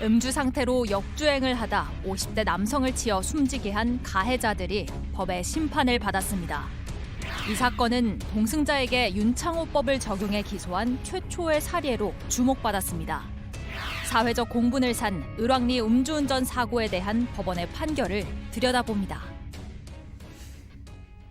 음주 상태로 역주행을 하다 50대 남성을 치어 숨지게 한 가해자들이 법의 심판을 받았습니다. 이 사건은 동승자에게 윤창호법을 적용해 기소한 최초의 사례로 주목받았습니다. 사회적 공분을 산 을왕리 음주운전 사고에 대한 법원의 판결을 들여다봅니다.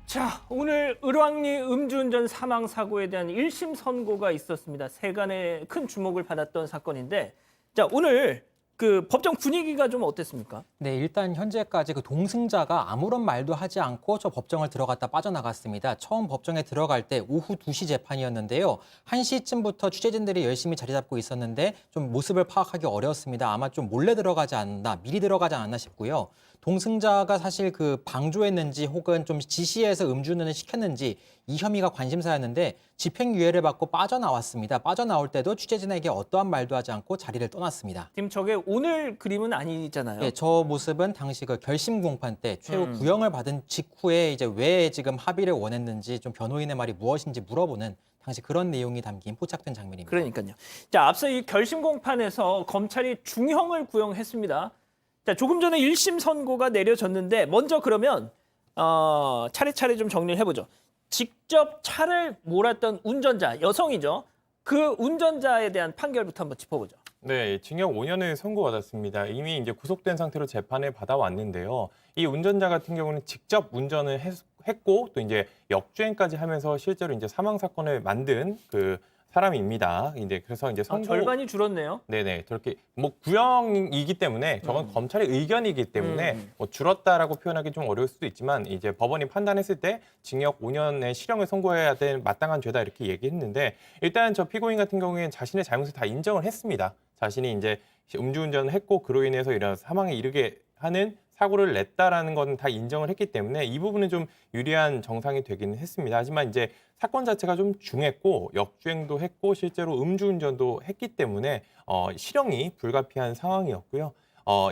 자, 오늘 을왕리 음주운전 사망 사고에 대한 1심 선고가 있었습니다. 세간의 큰 주목을 받았던 사건인데, 자, 오늘 그 법정 분위기가 좀 어땠습니까? 네, 일단 현재까지 그 동승자가 아무런 말도 하지 않고 저 법정을 들어갔다 빠져나갔습니다. 처음 법정에 들어갈 때 오후 2시 재판이었는데요. 1시쯤부터 취재진들이 열심히 자리 잡고 있었는데 좀 모습을 파악하기 어려웠습니다. 아마 좀 몰래 들어가지 않았나, 미리 들어가지 않았나 싶고요. 동승자가 사실 그 방조했는지 혹은 좀 지시해서 음주운전을 시켰는지 이 혐의가 관심사였는데 집행유예를 받고 빠져나왔습니다. 빠져나올 때도 취재진에게 어떠한 말도 하지 않고 자리를 떠났습니다. 지금 저게 오늘 그림은 아니잖아요. 네, 저 모습은 당시 그 결심 공판 때 최후 구형을 받은 직후에 이제 왜 지금 합의를 원했는지 좀 변호인의 말이 무엇인지 물어보는 당시 그런 내용이 담긴 포착된 장면입니다. 그러니까요. 자, 앞서 이 결심 공판에서 검찰이 중형을 구형했습니다. 자, 조금 전에 1심 선고가 내려졌는데 먼저 그러면 차례차례 좀 정리를 해보죠. 직접 차를 몰았던 운전자, 여성이죠. 그 운전자에 대한 판결부터 한번 짚어보죠. 네, 징역 5년을 선고받았습니다. 이미 이제 구속된 상태로 재판을 받아왔는데요. 이 운전자 같은 경우는 직접 운전을 했고 또 이제 역주행까지 하면서 실제로 이제 사망 사건을 만든 그 사람입니다. 이제 그래서 이제 선고 절반이 줄었네요. 네네 그렇게 뭐 구형이기 때문에 저건 검찰의 의견이기 때문에 뭐 줄었다라고 표현하기 좀 어려울 수도 있지만 이제 법원이 판단했을 때 징역 5년의 실형을 선고해야 될 마땅한 죄다 이렇게 얘기했는데 일단 저 피고인 같은 경우에는 자신의 잘못을 다 인정을 했습니다. 자신이 이제 음주운전을 했고 그로 인해서 이런 사망에 이르게 하는 사고를 냈다라는 건 다 인정을 했기 때문에 이 부분은 좀 유리한 정상이 되기는 했습니다. 하지만 이제 사건 자체가 좀 중했고 역주행도 했고 실제로 음주운전도 했기 때문에 실형이 불가피한 상황이었고요.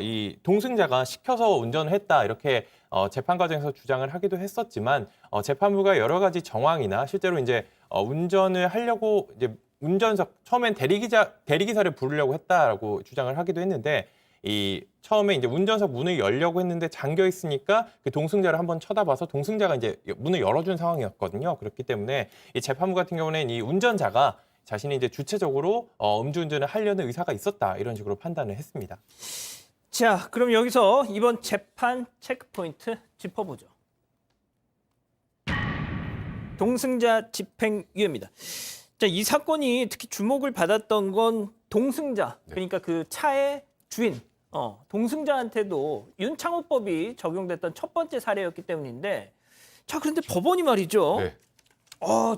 이 동승자가 시켜서 운전을 했다 이렇게 재판 과정에서 주장을 하기도 했었지만 재판부가 여러 가지 정황이나 실제로 이제 운전을 하려고 이제 운전석 처음엔 대리기사를 부르려고 했다라고 주장을 하기도 했는데 이 처음에 이제 운전석 문을 열려고 했는데 잠겨 있으니까 그 동승자를 한번 쳐다봐서 동승자가 이제 문을 열어준 상황이었거든요. 그렇기 때문에 이 재판부 같은 경우는 이 운전자가 자신이 이제 주체적으로 음주운전을 하려는 의사가 있었다 이런 식으로 판단을 했습니다. 자, 그럼 여기서 이번 재판 체크포인트 짚어보죠. 동승자 집행유예입니다. 자, 이 사건이 특히 주목을 받았던 건 동승자, 그러니까 그 차의 주인, 동승자한테도 윤창호법이 적용됐던 첫 번째 사례였기 때문인데, 자, 그런데 법원이 말이죠. 네.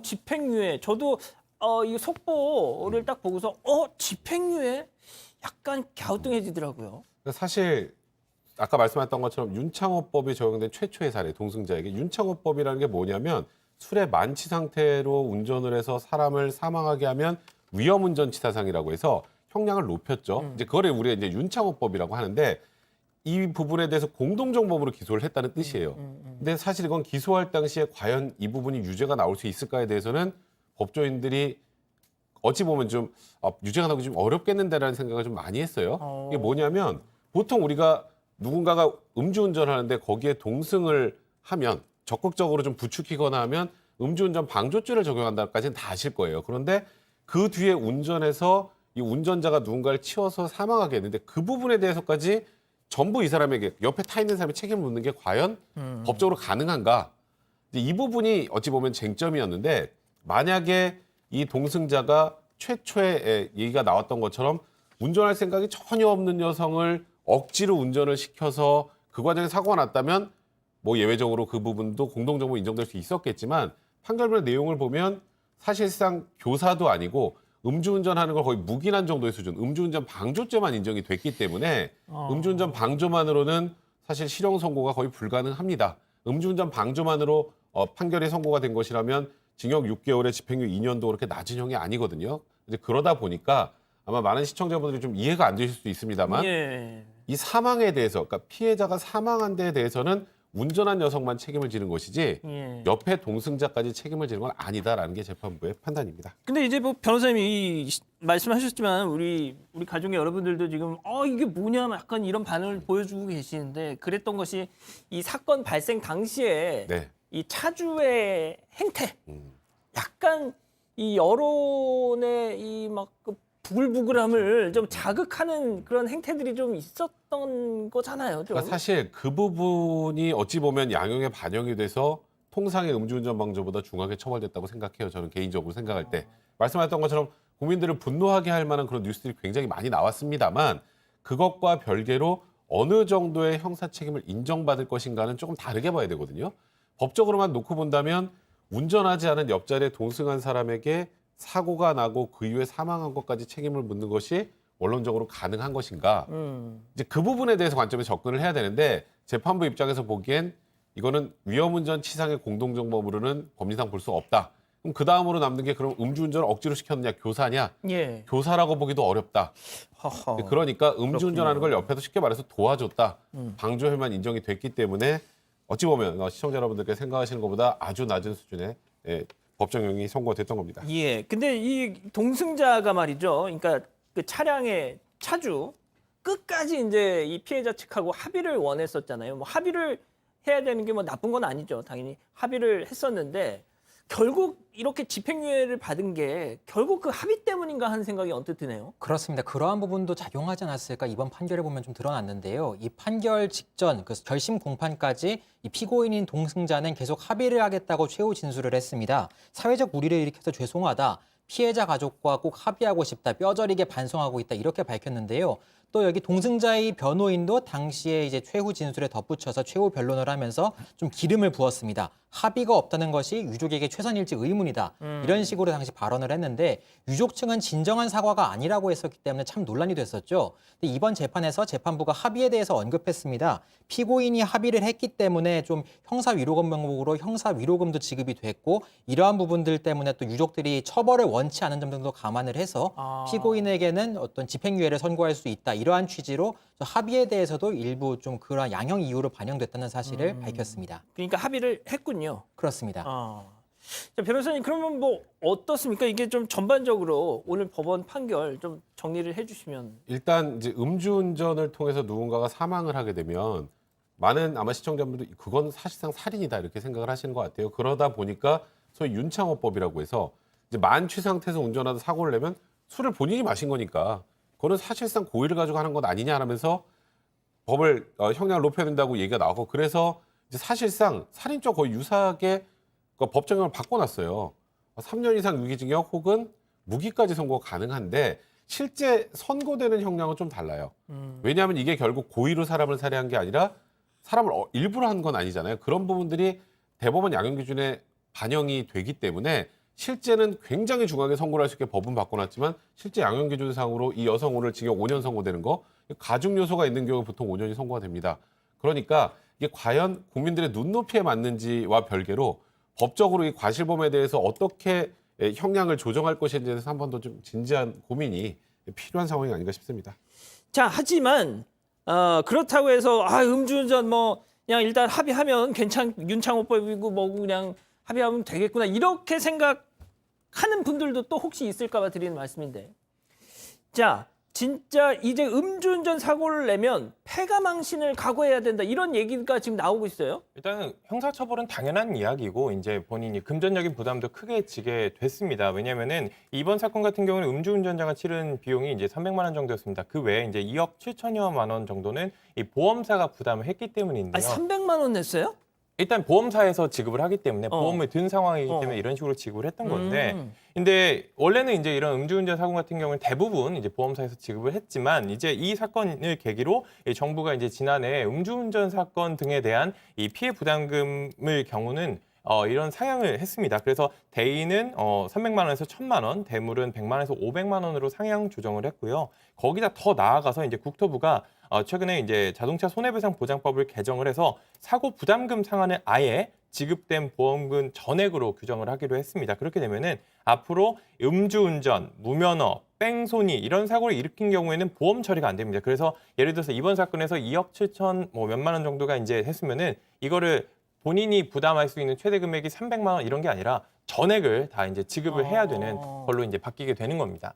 집행유예. 저도 이 속보를 딱 보고서 집행유예? 약간 갸우뚱해지더라고요. 사실 아까 말씀하셨던 것처럼 윤창호법이 적용된 최초의 사례 동승자에게 윤창호법이라는 게 뭐냐면 술의 만취 상태로 운전을 해서 사람을 사망하게 하면 위험운전치사상이라고 해서 형량을 높였죠. 이제 그거를 우리가 이제 윤창호법이라고 하는데 이 부분에 대해서 공동정범으로 기소를 했다는 뜻이에요. 근데 사실 이건 기소할 당시에 과연 이 부분이 유죄가 나올 수 있을까에 대해서는 법조인들이 어찌 보면 좀 유죄가 나오기 좀 어렵겠는데라는 생각을 좀 많이 했어요. 이게 뭐냐면 보통 우리가 누군가가 음주운전하는데 거기에 동승을 하면 적극적으로 좀 부추기거나 하면 음주운전 방조죄를 적용한다까지는 다 아실 거예요. 그런데 그 뒤에 운전해서 이 운전자가 누군가를 치워서 사망하게 했는데 그 부분에 대해서까지 전부 이 사람에게 옆에 타 있는 사람이 책임을 묻는 게 과연 법적으로 가능한가? 이 부분이 어찌 보면 쟁점이었는데 만약에 이 동승자가 최초에 얘기가 나왔던 것처럼 운전할 생각이 전혀 없는 여성을 억지로 운전을 시켜서 그 과정에 사고가 났다면 뭐 예외적으로 그 부분도 공동정보 인정될 수 있었겠지만 판결문의 내용을 보면 사실상 교사도 아니고 음주운전하는 걸 거의 묵인한 정도의 수준, 음주운전 방조죄만 인정이 됐기 때문에 음주운전 방조만으로는 사실 실형 선고가 거의 불가능합니다. 음주운전 방조만으로 판결이 선고가 된 것이라면 징역 6개월에 집행유예 2년도 그렇게 낮은 형이 아니거든요. 이제 그러다 보니까 아마 많은 시청자분들이 좀 이해가 안 되실 수도 있습니다만 이 사망에 대해서, 그러니까 피해자가 사망한 데에 대해서는 운전한 여성만 책임을 지는 것이지 예. 옆에 동승자까지 책임을 지는 건 아니다라는 게 재판부의 판단입니다. 근데 이제 뭐 변호사님이 말씀하셨지만 우리 가족의 여러분들도 지금 이게 뭐냐 약간 이런 반응을 보여주고 계시는데 그랬던 것이 이 사건 발생 당시에 네. 이 차주의 행태 약간 이 여론의 이 막 그 부글부글함을 좀 자극하는 그런 행태들이 좀 있었던 거잖아요. 좀. 그러니까 사실 그 부분이 어찌 보면 양형에 반영이 돼서 통상의 음주운전 방조보다 중하게 처벌됐다고 생각해요. 저는 개인적으로 생각할 때. 말씀하셨던 것처럼 국민들을 분노하게 할 만한 그런 뉴스들이 굉장히 많이 나왔습니다만 그것과 별개로 어느 정도의 형사 책임을 인정받을 것인가는 조금 다르게 봐야 되거든요. 법적으로만 놓고 본다면 운전하지 않은 옆자리에 동승한 사람에게 사고가 나고 그 이후에 사망한 것까지 책임을 묻는 것이 원론적으로 가능한 것인가. 이제 그 부분에 대해서 관점에 접근을 해야 되는데 재판부 입장에서 보기엔 이거는 위험운전 치상의 공동정범으로는 법리상 볼 수 없다. 그럼 그 다음으로 남는 게 그럼 음주운전을 억지로 시켰느냐 교사냐. 예. 교사라고 보기도 어렵다. 허허. 그러니까 음주운전하는 걸 옆에서 쉽게 말해서 도와줬다. 방조 혐의만 인정이 됐기 때문에 어찌 보면 시청자 여러분들께 생각하시는 것보다 아주 낮은 수준의 법정형이 선고가 됐던 겁니다. 예. 근데 이 동승자가 말이죠. 그러니까 그 차량의 차주 끝까지 이제 이 피해자 측하고 합의를 원했었잖아요. 뭐 합의를 해야 되는 게 뭐 나쁜 건 아니죠. 당연히 합의를 했었는데 결국 이렇게 집행유예를 받은 게 결국 그 합의 때문인가 하는 생각이 언뜻 드네요. 그렇습니다. 그러한 부분도 작용하지 않았을까 이번 판결을 보면 좀 드러났는데요. 이 판결 직전 그 결심 공판까지 이 피고인인 동승자는 계속 합의를 하겠다고 최후 진술을 했습니다. 사회적 무리를 일으켜서 죄송하다. 피해자 가족과 꼭 합의하고 싶다. 뼈저리게 반성하고 있다. 이렇게 밝혔는데요. 또 여기 동승자의 변호인도 당시에 이제 최후 진술에 덧붙여서 최후 변론을 하면서 좀 기름을 부었습니다. 합의가 없다는 것이 유족에게 최선일지 의문이다. 이런 식으로 당시 발언을 했는데 유족 측은 진정한 사과가 아니라고 했었기 때문에 참 논란이 됐었죠. 근데 이번 재판에서 재판부가 합의에 대해서 언급했습니다. 피고인이 합의를 했기 때문에 좀 형사위로금 명목으로 형사위로금도 지급이 됐고 이러한 부분들 때문에 또 유족들이 처벌을 원치 않은 점 등도 감안을 해서 피고인에게는 어떤 집행유예를 선고할 수 있다. 이러한 취지로 합의에 대해서도 일부 좀 그러한 양형 이유로 반영됐다는 사실을 밝혔습니다. 그러니까 합의를 했군요. 그렇습니다. 자, 변호사님 그러면 뭐 어떻습니까? 이게 좀 전반적으로 오늘 법원 판결 좀 정리를 해주시면. 일단 이제 음주운전을 통해서 누군가가 사망을 하게 되면 많은 아마 시청자분들도 그건 사실상 살인이다 이렇게 생각을 하시는 것 같아요. 그러다 보니까 소위 윤창호법이라고 해서 이제 만취 상태에서 운전하다 사고를 내면 술을 본인이 마신 거니까 그거는 사실상 고의를 가지고 하는 것 아니냐 하면서 법을 형량을 높여야 된다고 얘기가 나오고 그래서 이제 사실상 살인죄 거의 유사하게 법정형을 바꿔놨어요. 3년 이상 유기징역 혹은 무기까지 선고가 가능한데 실제 선고되는 형량은 좀 달라요. 왜냐하면 이게 결국 고의로 사람을 살해한 게 아니라 사람을 일부러 한 건 아니잖아요. 그런 부분들이 대법원 양형 기준에 반영이 되기 때문에 실제는 굉장히 중하게 선고를 할 수 있게 법은 바꿔놨지만 실제 양형 기준상으로 이 여성 오늘 징역 5년 선고되는 거 가중 요소가 있는 경우 보통 5년이 선고가 됩니다. 그러니까 이게 과연 국민들의 눈높이에 맞는지와 별개로 법적으로 이 과실범에 대해서 어떻게 형량을 조정할 것인지에 대해서 한 번 더 좀 진지한 고민이 필요한 상황이 아닌가 싶습니다. 자, 하지만 그렇다고 해서 음주운전 뭐 그냥 일단 합의하면 윤창호법이고 뭐 그냥 합의하면 되겠구나 이렇게 생각하는 분들도 또 혹시 있을까 봐 드리는 말씀인데. 자, 진짜 이제 음주운전 사고를 내면 폐가망신을 각오해야 된다 이런 얘기가 지금 나오고 있어요. 일단은 형사처벌은 당연한 이야기고 이제 본인이 금전적인 부담도 크게 지게 됐습니다. 왜냐하면은 이번 사건 같은 경우는 음주운전자가 치른 비용이 이제 300만 원 정도였습니다. 그 외에 이제 2억 7천여만 원 정도는 이 보험사가 부담을 했기 때문인데요. 300만 원 냈어요? 일단 보험사에서 지급을 하기 때문에 보험을 든 상황이기 때문에 이런 식으로 지급을 했던 건데 근데 원래는 이제 이런 음주운전 사고 같은 경우는 대부분 이제 보험사에서 지급을 했지만 이제 이 사건을 계기로 정부가 이제 지난해 음주운전 사건 등에 대한 이 피해 부담금을 경우는 이런 상향을 했습니다. 그래서 대인은 300만 원에서 1,000만 원, 대물은 100만 원에서 500만 원으로 상향 조정을 했고요. 거기다 더 나아가서 이제 국토부가 최근에 이제 자동차 손해배상 보장법을 개정을 해서 사고 부담금 상한을 아예 지급된 보험금 전액으로 규정을 하기로 했습니다. 그렇게 되면은 앞으로 음주운전, 무면허, 뺑소니 이런 사고를 일으킨 경우에는 보험 처리가 안 됩니다. 그래서 예를 들어서 이번 사건에서 2억 7천 뭐 몇만 원 정도가 이제 했으면은 이거를 본인이 부담할 수 있는 최대 금액이 300만 원 이런 게 아니라 전액을 다 이제 지급을 해야 되는 걸로 이제 바뀌게 되는 겁니다.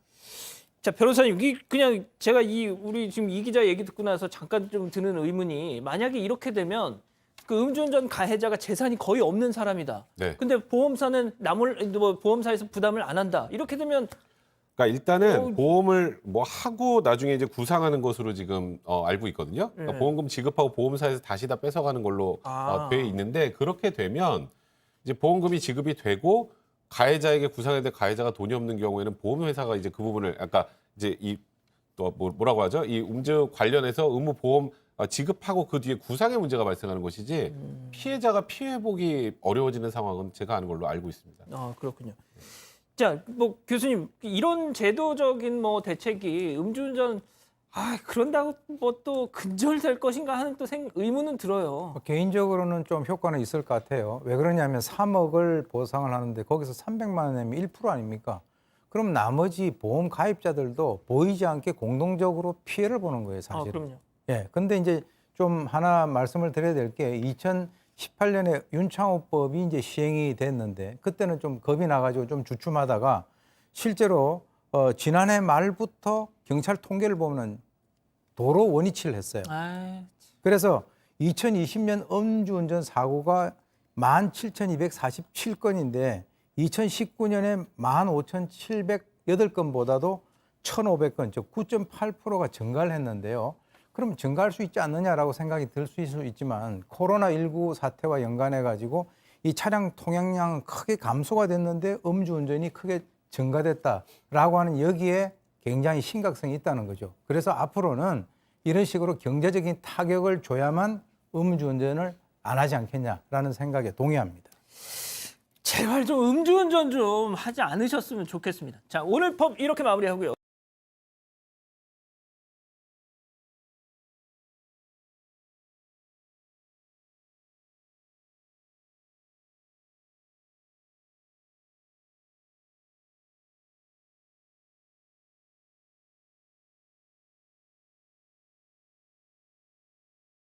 자, 변호사님, 그냥 제가 우리 지금 이 기자 얘기 듣고 나서 잠깐 좀 드는 의문이, 만약에 이렇게 되면 그 음주운전 가해자가 재산이 거의 없는 사람이다. 네. 근데 보험사는 보험사에서 부담을 안 한다. 이렇게 되면 그러니까 일단은 보험을 뭐 하고 나중에 이제 구상하는 것으로 지금 알고 있거든요. 그러니까 네. 보험금 지급하고 보험사에서 다시 다 뺏어가는 걸로 돼 있는데, 그렇게 되면 이제 보험금이 지급이 되고 가해자에게 구상해야 될 가해자가 돈이 없는 경우에는 보험회사가 이제 그 부분을 아까 이제 뭐라고 하죠? 이 음주 관련해서 의무 보험 지급하고 그 뒤에 구상의 문제가 발생하는 것이지 피해자가 피해 회복이 어려워지는 상황은 제가 아는 걸로 알고 있습니다. 아, 그렇군요. 자, 뭐 교수님, 이런 제도적인 뭐 대책이 음주운전 그런다고 뭐 또 근절될 것인가 하는 또 의문은 들어요. 개인적으로는 좀 효과는 있을 것 같아요. 왜 그러냐면 3억을 보상을 하는데 거기서 300만 원 내면 1% 아닙니까? 그럼 나머지 보험 가입자들도 보이지 않게 공동적으로 피해를 보는 거예요, 사실은. 그럼요. 예. 근데 이제 좀 하나 말씀을 드려야 될 게 2018년에 윤창호법이 이제 시행이 됐는데 그때는 좀 겁이 나가지고 좀 주춤하다가 실제로 지난해 말부터 경찰 통계를 보면 도로 원위치를 했어요. 그래서 2020년 음주운전 사고가 17,247건인데 2019년에 15,708건보다도 1,500건, 즉 9.8%가 증가를 했는데요. 그럼 증가할 수 있지 않느냐라고 생각이 들 수 있지만 코로나19 사태와 연관해가지고 이 차량 통행량은 크게 감소가 됐는데 음주운전이 크게 증가됐다라고 하는 여기에 굉장히 심각성이 있다는 거죠. 그래서 앞으로는 이런 식으로 경제적인 타격을 줘야만 음주운전을 안 하지 않겠냐라는 생각에 동의합니다. 제발 좀 음주운전 좀 하지 않으셨으면 좋겠습니다. 자, 오늘 법 이렇게 마무리하고요.